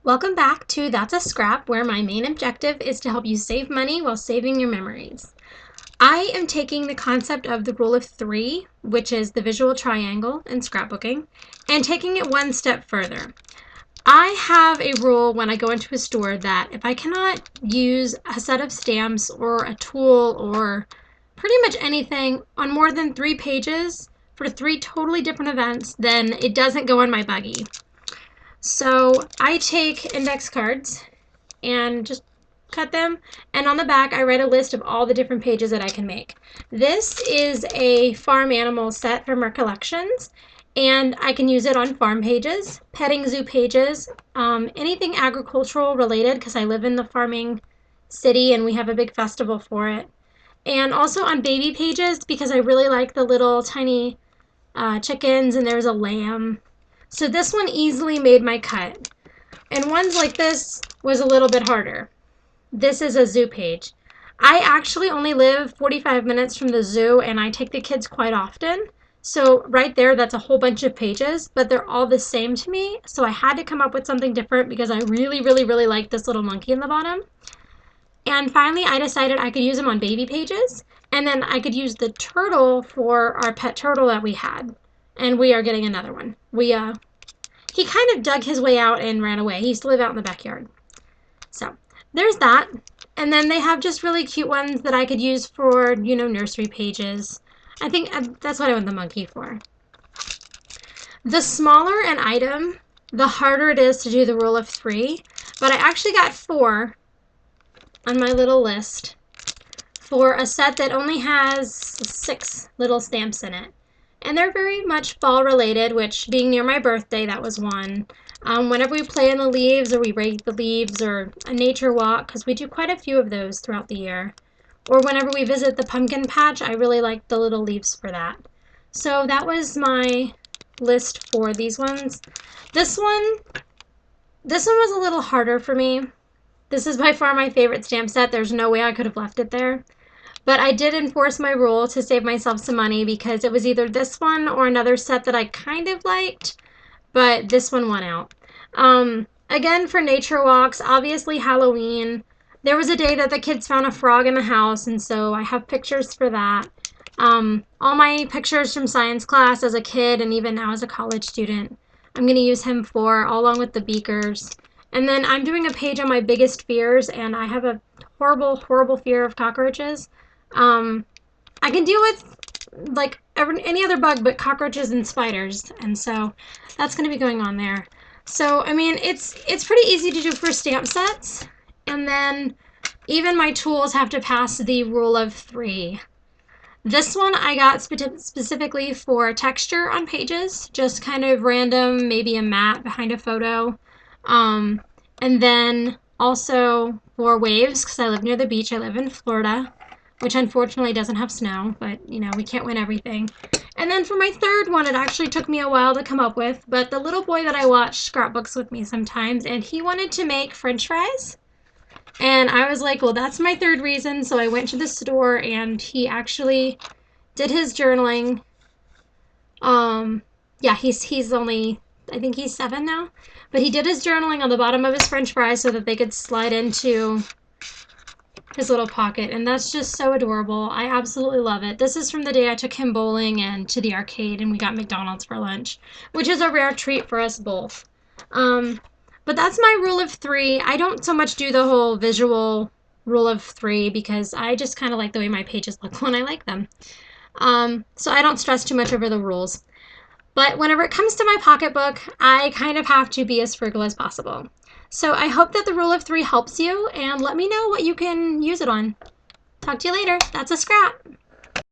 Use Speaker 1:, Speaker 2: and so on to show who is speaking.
Speaker 1: Welcome back to That's a Scrap, where my main objective is to help you save money while saving your memories. I am taking the concept of the rule of three, which is the visual triangle in scrapbooking, and taking it one step further. I have a rule when I go into a store that if I cannot use a set of stamps or a tool or pretty much anything on more than 3 pages for 3 totally different events, then it doesn't go in my buggy. So I take index cards and just cut them, and on the back I write a list of all the different pages that I can make. This is a farm animal set from Recollections, and I can use it on farm pages, petting zoo pages, anything agricultural related because I live in the farming city and we have a big festival for it. And also on baby pages because I really like the little tiny chickens, and there's a lamb. So this one easily made my cut. And ones like this was a little bit harder. This is a zoo page. I actually only live 45 minutes from the zoo, and I take the kids quite often. So right there, that's a whole bunch of pages, but they're all the same to me. So I had to come up with something different because I really like this little monkey in the bottom. And finally, I decided I could use them on baby pages, and then I could use the turtle for our pet turtle that we had. And we are getting another one. He kind of dug his way out and ran away. He used to live out in the backyard. So there's that. And then they have just really cute ones that I could use for, nursery pages. I think that's what I want the monkey for. The smaller an item, the harder it is to do the rule of three. But I actually got 4 on my little list for a set that only has 6 little stamps in it. And they're very much fall related, which being near my birthday, that was one. Whenever we play in the leaves or we rake the leaves, or a nature walk, because we do quite a few of those throughout the year. Or whenever we visit the pumpkin patch, I really like the little leaves for that. So that was my list for these ones. This one was a little harder for me. This is by far my favorite stamp set. There's no way I could have left it there. But I did enforce my rule to save myself some money because it was either this one or another set that I kind of liked, but this one won out. Again, for nature walks, obviously Halloween. There was a day that the kids found a frog in the house, and so I have pictures for that. All my pictures from science class as a kid and even now as a college student, I'm going to use him for, along with the beakers. And then I'm doing a page on my biggest fears, and I have a horrible fear of cockroaches. I can deal with like any other bug but cockroaches and spiders, and so that's going to be going on there. So I mean, it's pretty easy to do for stamp sets, and then even my tools have to pass the rule of 3. This one I got specifically for texture on pages, just kind of random, maybe a mat behind a photo, and then also for waves because I live near the beach. I live in Florida, which unfortunately doesn't have snow, but we can't win everything. And then for my third one, it actually took me a while to come up with, but the little boy that I watched scrapbooks with me sometimes, and he wanted to make French fries. And I was like, well, that's my third reason. So I went to the store, and he actually did his journaling. Yeah, he's only, I think he's 7 now, but he did his journaling on the bottom of his French fries so that they could slide into his little pocket, and that's just so adorable. I absolutely love it. This is from the day I took him bowling and to the arcade, and we got McDonald's for lunch, which is a rare treat for us both. But that's my rule of 3. I don't so much do the whole visual rule of 3 because I just kind of like the way my pages look when I like them. So I don't stress too much over the rules. But whenever it comes to my pocketbook, I kind of have to be as frugal as possible. So I hope that the rule of 3 helps you, and let me know what you can use it on. Talk to you later. That's a scrap.